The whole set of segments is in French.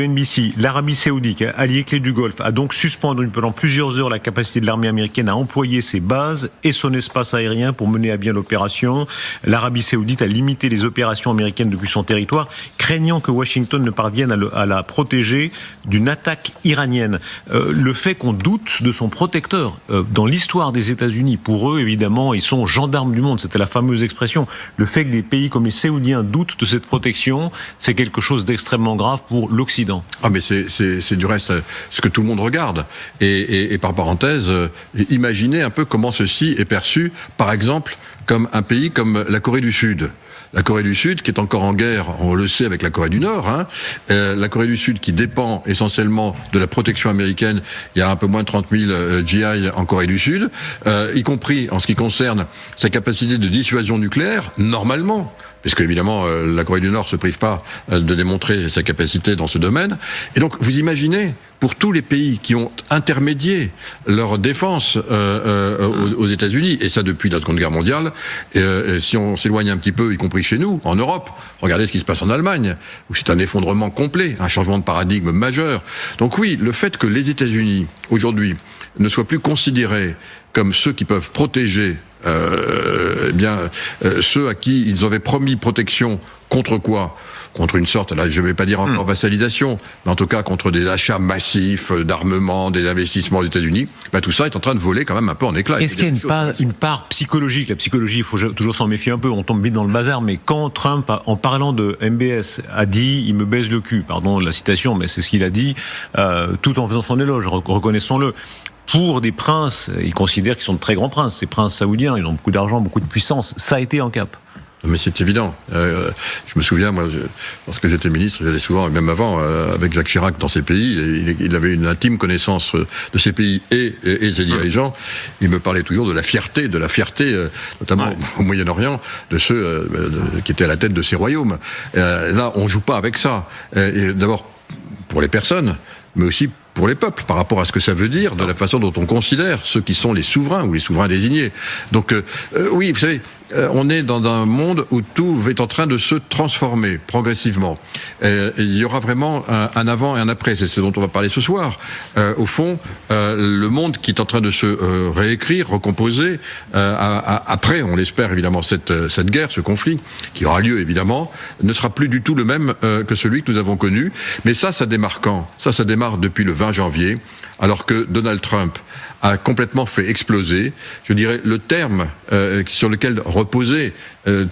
NBC, l'Arabie Saoudite, alliée clé du Golfe, a donc suspendu pendant plusieurs heures la capacité de l'armée américaine à employer ses bases et son espace aérien pour mener à bien l'opération. L'Arabie Saoudite a limité les opérations américaines depuis son territoire, craignant que Washington ne parvienne à la protéger d'une attaque iranienne. Le fait qu'on doute de son protecteur dans l'histoire des États-Unis, pour eux, évidemment, ils sont gendarmes du monde. C'était la fameuse expression. Le fait que des pays comme les Saoudiens doutent de cette protection, c'est quelque chose d'extrêmement grave pour l'Occident. Ah, mais c'est du reste ce que tout le monde regarde. Et par parenthèse, imaginez un peu comment ceci est perçu, par exemple, comme un pays comme la Corée du Sud. La Corée du Sud, qui est encore en guerre, on le sait, avec la Corée du Nord. La Corée du Sud, qui dépend essentiellement de la protection américaine. Il y a un peu moins de 30 000 GI en Corée du Sud, y compris en ce qui concerne sa capacité de dissuasion nucléaire, normalement. Puisque évidemment la Corée du Nord se prive pas de démontrer sa capacité dans ce domaine. Et donc vous imaginez, pour tous les pays qui ont intermédié leur défense aux États-Unis, et ça depuis la Seconde Guerre mondiale, si on s'éloigne un petit peu, y compris chez nous, en Europe, regardez ce qui se passe en Allemagne, où c'est un effondrement complet, un changement de paradigme majeur. Donc oui, le fait que les États-Unis, aujourd'hui, ne soient plus considérés comme ceux qui peuvent protéger ceux à qui ils avaient promis protection contre quoi ? Contre une sorte, là je ne vais pas dire encore vassalisation, mais en tout cas contre des achats massifs d'armement, des investissements aux États-Unis, tout ça est en train de voler quand même un peu en éclats. Est-ce qu'il y a une part psychologique ? La psychologie, il faut toujours s'en méfier un peu, on tombe vite dans le bazar, mais quand Trump, en parlant de MBS, a dit « il me baise le cul », pardon la citation, mais c'est ce qu'il a dit, tout en faisant son éloge, reconnaissons-le. Pour des princes, ils considèrent qu'ils sont de très grands princes, ces princes saoudiens, ils ont beaucoup d'argent, beaucoup de puissance, ça a été un cap. Mais c'est évident. Je me souviens, moi, lorsque j'étais ministre, j'allais souvent, et même avant, avec Jacques Chirac dans ces pays, il avait une intime connaissance de ces pays et ses dirigeants. Il me parlait toujours de la fierté, notamment au Moyen-Orient, de ceux qui étaient à la tête de ces royaumes. Là, on joue pas avec ça. D'abord, pour les personnes, mais aussi pour les peuples, par rapport à ce que ça veut dire, de la façon dont on considère ceux qui sont les souverains ou les souverains désignés. Donc, oui, vous savez, on est dans un monde où tout est en train de se transformer progressivement. Il y aura vraiment un avant et un après, c'est ce dont on va parler ce soir. Au fond, le monde qui est en train de se réécrire, recomposer, après, on l'espère évidemment, cette guerre, ce conflit, qui aura lieu évidemment, ne sera plus du tout le même que celui que nous avons connu. Mais ça démarre quand ? Ça démarre depuis le 20 janvier, alors que Donald Trump a complètement fait exploser, je dirais, le terme sur lequel reposait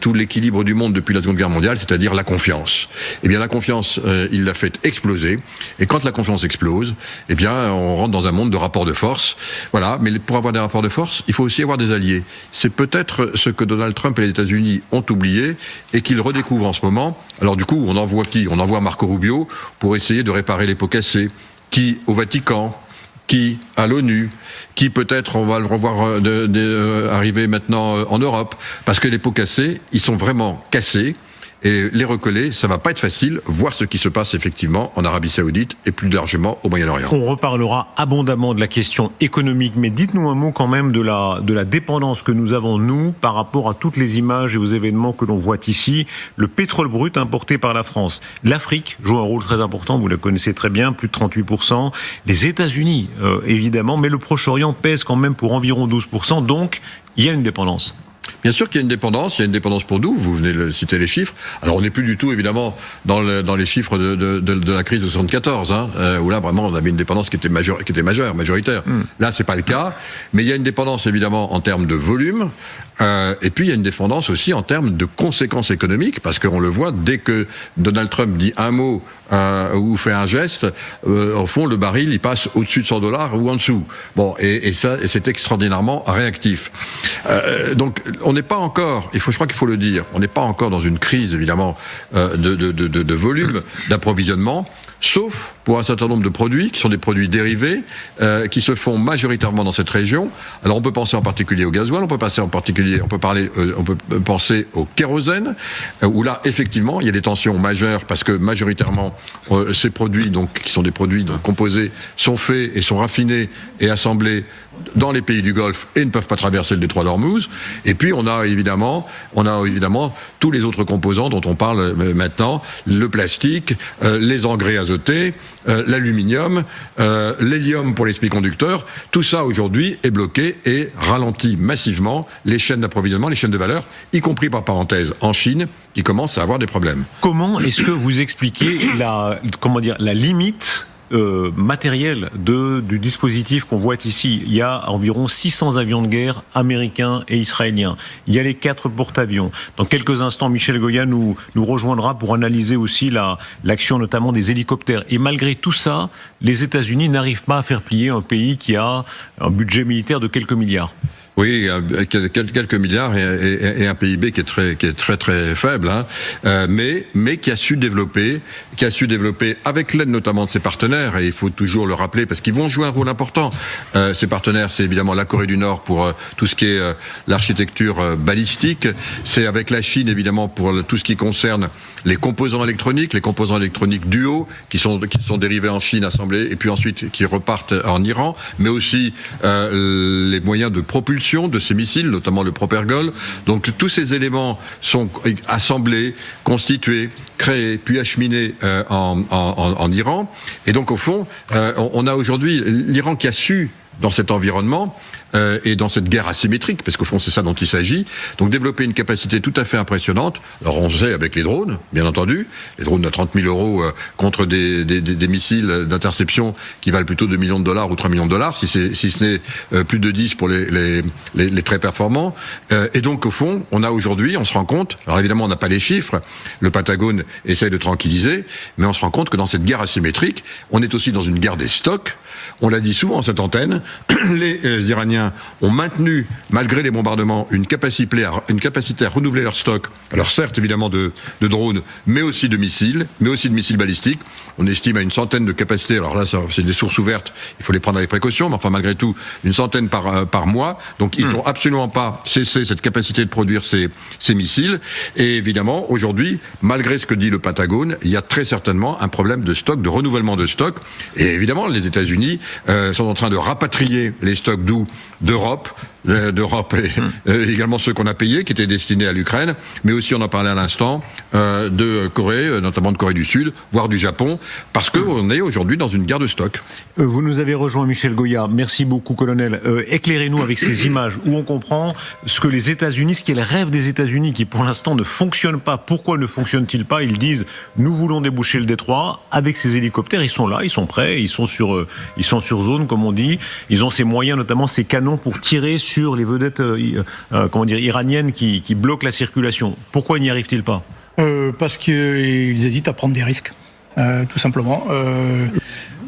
tout l'équilibre du monde depuis la Seconde Guerre mondiale, c'est-à-dire la confiance. Eh bien, la confiance, il l'a fait exploser. Et quand la confiance explose, eh bien, on rentre dans un monde de rapports de force. Voilà. Mais pour avoir des rapports de force, il faut aussi avoir des alliés. C'est peut-être ce que Donald Trump et les États-Unis ont oublié et qu'ils redécouvrent en ce moment. Alors, du coup, on envoie qui ? On envoie Marco Rubio pour essayer de réparer les pots cassés. Qui au Vatican, qui à l'ONU, qui peut-être on va le revoir arriver maintenant en Europe, parce que les pots cassés, ils sont vraiment cassés. Et les recoller, ça va pas être facile, voir ce qui se passe effectivement en Arabie Saoudite et plus largement au Moyen-Orient. On reparlera abondamment de la question économique, mais dites-nous un mot quand même de la dépendance que nous avons, nous, par rapport à toutes les images et aux événements que l'on voit ici. Le pétrole brut importé par la France. L'Afrique joue un rôle très important, vous la connaissez très bien, plus de 38%. Les États-Unis, évidemment, mais le Proche-Orient pèse quand même pour environ 12%, donc il y a une dépendance. Bien sûr qu'il y a une dépendance. Il y a une dépendance pour nous. Vous venez de citer les chiffres. Alors on n'est plus du tout évidemment dans les chiffres de la crise de 74, où là vraiment on avait une dépendance qui était majoritaire. Là c'est pas le cas, mais il y a une dépendance évidemment en termes de volume. Et puis il y a une dépendance aussi en termes de conséquences économiques, parce qu'on le voit, dès que Donald Trump dit un mot ou fait un geste, au fond le baril il passe au-dessus de $100 ou en dessous. Bon, et ça, c'est extraordinairement réactif. Donc on n'est pas encore, je crois qu'il faut le dire, on n'est pas encore dans une crise évidemment de volume, d'approvisionnement. Sauf pour un certain nombre de produits qui sont des produits dérivés qui se font majoritairement dans cette région. Alors on peut penser en particulier au gasoil, on peut penser au kérosène, où là effectivement il y a des tensions majeures parce que majoritairement ces produits qui sont des produits composés sont faits et sont raffinés et assemblés dans les pays du Golfe et ne peuvent pas traverser le détroit d'Ormuz. Et puis on a évidemment tous les autres composants dont on parle maintenant, le plastique, les engrais azoté, l'aluminium, l'hélium pour les semi-conducteurs. Tout ça aujourd'hui est bloqué et ralentit massivement les chaînes d'approvisionnement, les chaînes de valeur, y compris par parenthèse en Chine, qui commence à avoir des problèmes. Comment est-ce que vous expliquez la limite matériel du dispositif qu'on voit ici? Il y a environ 600 avions de guerre américains et israéliens. Il y a les 4 porte-avions. Dans quelques instants, Michel Goya nous rejoindra pour analyser aussi l'action notamment des hélicoptères. Et malgré tout ça, les États-Unis n'arrivent pas à faire plier un pays qui a un budget militaire de quelques milliards. Oui, quelques milliards et un PIB qui est très faible, hein, mais qui a su développer avec l'aide notamment de ses partenaires, et il faut toujours le rappeler parce qu'ils vont jouer un rôle important. Ses partenaires, c'est évidemment la Corée du Nord pour tout ce qui est l'architecture balistique, c'est avec la Chine évidemment pour tout ce qui concerne les composants électroniques duo qui sont dérivés en Chine, assemblés et puis ensuite qui repartent en Iran, mais aussi les moyens de propulsion de ces missiles, notamment le Propergol. Donc tous ces éléments sont assemblés, constitués, créés, puis acheminés en Iran. Et donc au fond, on a aujourd'hui l'Iran qui a su, dans cet environnement, et dans cette guerre asymétrique, parce qu'au fond c'est ça dont il s'agit, donc développer une capacité tout à fait impressionnante. Alors on sait avec les drones, bien entendu, les drones de 30 000 euros contre des missiles d'interception qui valent plutôt 2 millions de dollars ou 3 millions de dollars, si ce n'est plus de 10 pour les très performants. Et donc au fond, on a aujourd'hui, on se rend compte, alors évidemment on n'a pas les chiffres, le Pentagone essaye de tranquilliser, mais on se rend compte que dans cette guerre asymétrique, on est aussi dans une guerre des stocks. On l'a dit souvent à cette antenne, les Iraniens ont maintenu, malgré les bombardements, une capacité à renouveler leur stock. Alors certes, évidemment, de drones, mais aussi de missiles balistiques. On estime à une centaine de capacités. Alors là, c'est des sources ouvertes, il faut les prendre avec précaution, mais enfin, malgré tout, une centaine par mois. Donc, ils n'ont absolument pas cessé cette capacité de produire ces missiles. Et évidemment, aujourd'hui, malgré ce que dit le Pentagone, il y a très certainement un problème de stock, de renouvellement de stock. Et évidemment, les États-Unis sont en train de rapatrier les stocks d'Europe et également ceux qu'on a payés, qui étaient destinés à l'Ukraine, mais aussi, on en parlait à l'instant, de Corée, notamment de Corée du Sud, voire du Japon, parce qu'on est aujourd'hui dans une guerre de stock. Vous nous avez rejoint, Michel Goya. Merci beaucoup, colonel. Éclairez-nous avec ces images où on comprend ce que les États-Unis, ce qui est le rêve des États-Unis, qui pour l'instant ne fonctionne pas. Pourquoi ne fonctionne-t-il pas? Ils disent, nous voulons déboucher le détroit. Avec ces hélicoptères, ils sont là, ils sont prêts, ils sont sur zone, comme on dit. Ils ont ces moyens, notamment ces canons, pour tirer sur les vedettes iraniennes qui bloquent la circulation. Pourquoi n'y arrivent-ils pas? Parce qu'ils hésitent à prendre des risques, tout simplement.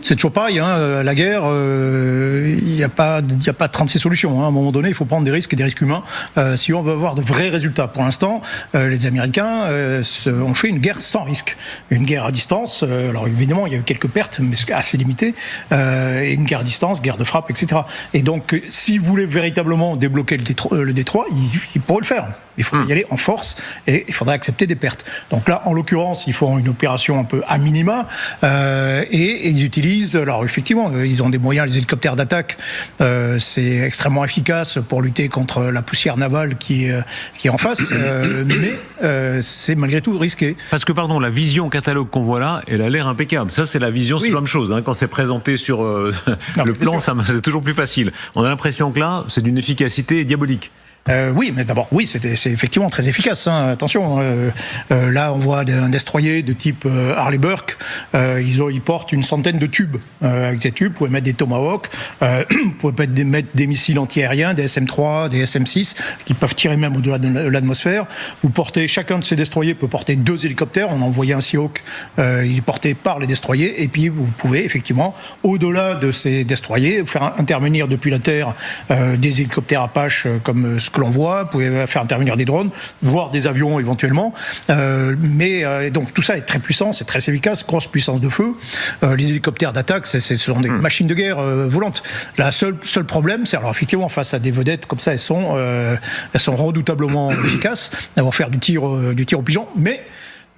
C'est toujours pareil, hein, la guerre, il n'y a pas 36 solutions. Hein. À un moment donné, il faut prendre des risques et des risques humains si on veut avoir de vrais résultats. Pour l'instant, les Américains ont fait une guerre sans risque. Une guerre à distance, alors évidemment, il y a eu quelques pertes, mais assez limitées, et une guerre à distance, guerre de frappe, etc. Et donc, s'ils voulaient véritablement débloquer le détroit, ils pourraient le faire. Il faut y aller en force et il faudrait accepter des pertes. Donc là, en l'occurrence, ils font une opération un peu à minima et ils utilisent, alors effectivement, ils ont des moyens, les hélicoptères d'attaque, c'est extrêmement efficace pour lutter contre la poussière navale qui est en face, mais c'est malgré tout risqué. Parce que, pardon, la vision catalogue qu'on voit là, elle a l'air impeccable. Ça, c'est la vision, c'est la même chose. Hein, quand c'est présenté sur le plan, c'est toujours plus facile. On a l'impression que là, c'est d'une efficacité diabolique. Oui, mais d'abord, oui, c'est effectivement très efficace. Hein, attention, là, on voit un destroyer de type Harley Burke. Ils portent une centaine de tubes. Avec ces tubes, vous pouvez mettre des Tomahawk, vous pouvez mettre des missiles antiaériens, des SM-3, des SM-6, qui peuvent tirer même au-delà de l'atmosphère. Vous portez, chacun de ces destroyers peut porter 2 hélicoptères. On a envoyé un Seahawk, il est porté par les destroyers. Et puis, vous pouvez effectivement, au-delà de ces destroyers, faire intervenir depuis la Terre des hélicoptères Apache comme ce que l'on voit, vous pouvez faire intervenir des drones, voire des avions éventuellement, mais donc tout ça est très puissant, c'est très efficace, grosse puissance de feu. Les hélicoptères d'attaque, ce sont des machines de guerre volantes. Le seul problème, c'est alors effectivement face à des vedettes comme ça, elles sont redoutablement efficaces, elles vont faire du tir au pigeon, mais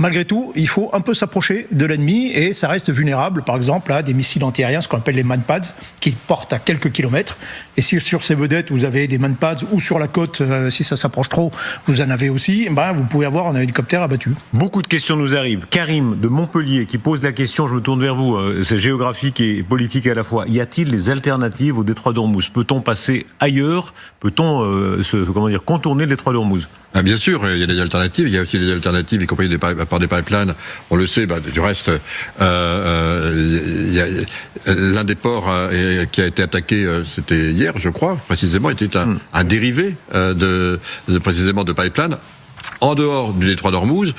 malgré tout, il faut un peu s'approcher de l'ennemi et ça reste vulnérable, par exemple, à des missiles antiaériens, ce qu'on appelle les manpads, qui portent à quelques kilomètres. Et si sur ces vedettes, vous avez des manpads ou sur la côte, si ça s'approche trop, vous en avez aussi, vous pouvez avoir un hélicoptère abattu. Beaucoup de questions nous arrivent. Karim de Montpellier qui pose la question, je me tourne vers vous, c'est géographique et politique à la fois. Y a-t-il des alternatives au détroit d'Ormuz? Peut-on passer ailleurs? Peut-on contourner le détroit d'Ormuz? Bien sûr, il y a des alternatives. Il y a aussi des alternatives, y compris par des pipelines. On le sait. Du reste, il y a l'un des ports qui a été attaqué, c'était hier, je crois, précisément, était un dérivé précisément de pipeline. En dehors du détroit d'Ormuz,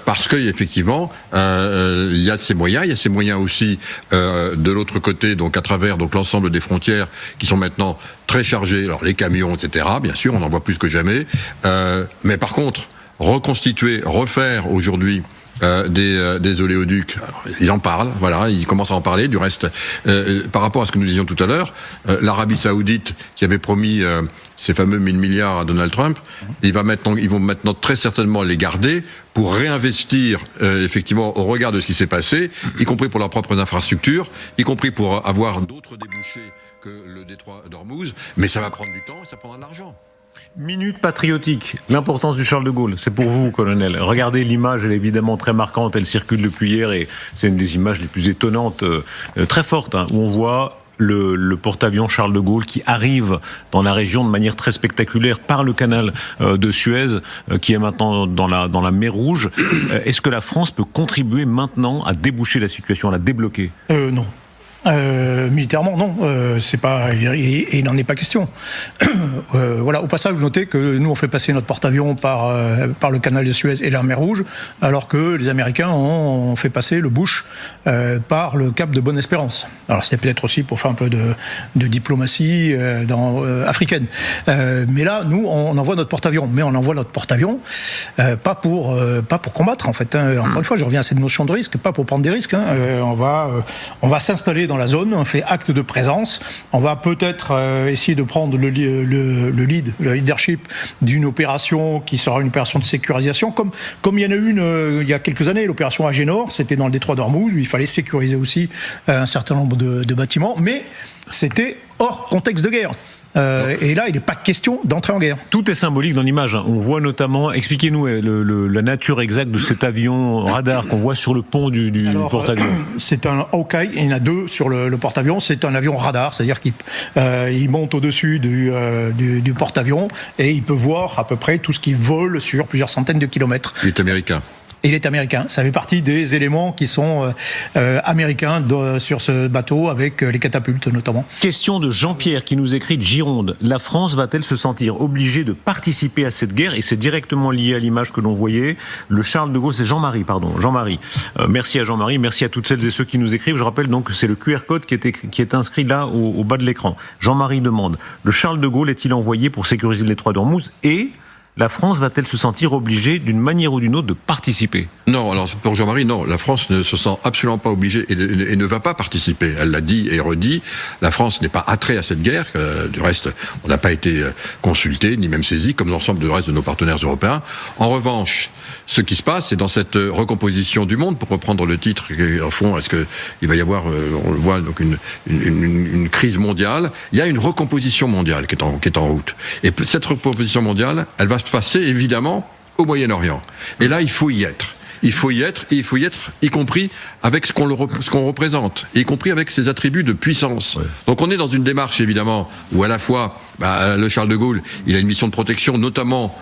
parce qu'effectivement, il y a ces moyens aussi de l'autre côté, donc à travers l'ensemble des frontières qui sont maintenant très chargées, alors les camions, etc. Bien sûr, on en voit plus que jamais. Mais par contre, refaire aujourd'hui des oléoducs. Alors, ils en parlent, voilà, ils commencent à en parler. Du reste, par rapport à ce que nous disions tout à l'heure, l'Arabie Saoudite qui avait promis ces fameux 1000 milliards à Donald Trump, ils vont maintenant très certainement les garder pour réinvestir effectivement au regard de ce qui s'est passé, y compris pour leurs propres infrastructures, y compris pour avoir d'autres débouchés que le détroit d'Ormuz. Mais ça va prendre du temps et ça prendra de l'argent. Minute patriotique, l'importance du Charles de Gaulle, c'est pour vous, colonel. Regardez l'image, elle est évidemment très marquante, elle circule depuis hier et c'est une des images les plus étonnantes, très fortes, où on voit le porte-avions Charles de Gaulle qui arrive dans la région de manière très spectaculaire par le canal de Suez, qui est maintenant dans la mer Rouge. Est-ce que la France peut contribuer maintenant à déboucher la situation, à la débloquer? Non. Militairement, non, c'est pas, et il n'en est pas question. Voilà. Au passage, vous notez que nous on fait passer notre porte-avions par le canal de Suez et la mer Rouge, alors que les Américains ont fait passer le Bush par le cap de Bonne-Espérance. Alors c'était peut-être aussi pour faire un peu de diplomatie africaine. Mais là, nous, on envoie notre porte-avions, mais on envoie notre porte-avions pas pour combattre en fait. Encore une fois, je reviens à cette notion de risque, pas pour prendre des risques. On va s'installer dans la zone, on fait acte de présence, on va peut-être essayer de prendre le leadership d'une opération qui sera une opération de sécurisation, comme il y en a une il y a quelques années, l'opération Agénor, c'était dans le détroit d'Ormuz, où il fallait sécuriser aussi un certain nombre de bâtiments, mais c'était hors contexte de guerre. Et là, il n'est pas question d'entrer en guerre. Tout est symbolique dans l'image. On voit notamment, expliquez-nous la nature exacte de cet avion radar qu'on voit sur le pont du porte-avions. C'est un Hawkeye, il y en a deux sur le porte-avions. C'est un avion radar, c'est-à-dire qu'il monte au-dessus du porte-avions et il peut voir à peu près tout ce qui vole sur plusieurs centaines de kilomètres. Il est américain. Il est américain. Ça fait partie des éléments qui sont américains sur ce bateau, avec les catapultes notamment. Question de Jean-Pierre qui nous écrit de Gironde. La France va-t-elle se sentir obligée de participer à cette guerre? Et c'est directement lié à l'image que l'on voyait. Le Charles de Gaulle, c'est Jean-Marie. Merci à Jean-Marie, merci à toutes celles et ceux qui nous écrivent. Je rappelle donc que c'est le QR code qui est inscrit là au bas de l'écran. Jean-Marie demande, le Charles de Gaulle est-il envoyé pour sécuriser le détroit d'Ormuz et la France va-t-elle se sentir obligée, d'une manière ou d'une autre, de participer? Non, alors pour Jean-Marie, non. La France ne se sent absolument pas obligée et ne va pas participer. Elle l'a dit et redit. La France n'est pas attrée à cette guerre. Du reste, on n'a pas été consulté, ni même saisi, comme l'ensemble du reste de nos partenaires européens. En revanche, ce qui se passe, c'est dans cette recomposition du monde, pour reprendre le titre, au fond, est-ce qu'il va y avoir, on le voit, donc une crise mondiale? Il y a une recomposition mondiale qui est en route. Et cette recomposition mondiale, elle va se passer évidemment au Moyen-Orient. Et là, il faut y être. Il faut y être, y compris avec ce qu'on représente, y compris avec ses attributs de puissance. Ouais. Donc on est dans une démarche, évidemment, où à la fois, le Charles de Gaulle, il a une mission de protection, notamment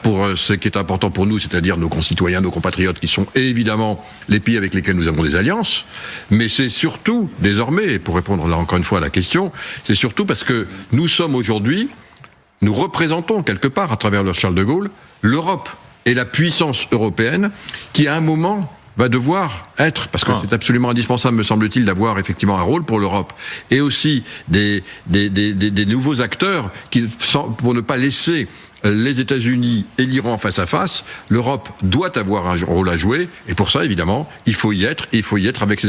pour ce qui est important pour nous, c'est-à-dire nos concitoyens, nos compatriotes, qui sont évidemment les pays avec lesquels nous avons des alliances, mais c'est surtout, désormais, pour répondre là encore une fois à la question, c'est surtout parce que nous sommes aujourd'hui, nous représentons quelque part, à travers le Charles de Gaulle, l'Europe et la puissance européenne qui, à un moment, va devoir être, parce que c'est absolument indispensable, me semble-t-il, d'avoir effectivement un rôle pour l'Europe, et aussi des nouveaux acteurs pour ne pas laisser les États-Unis et l'Iran face à face. L'Europe doit avoir un rôle à jouer, et pour ça, évidemment, il faut y être avec ses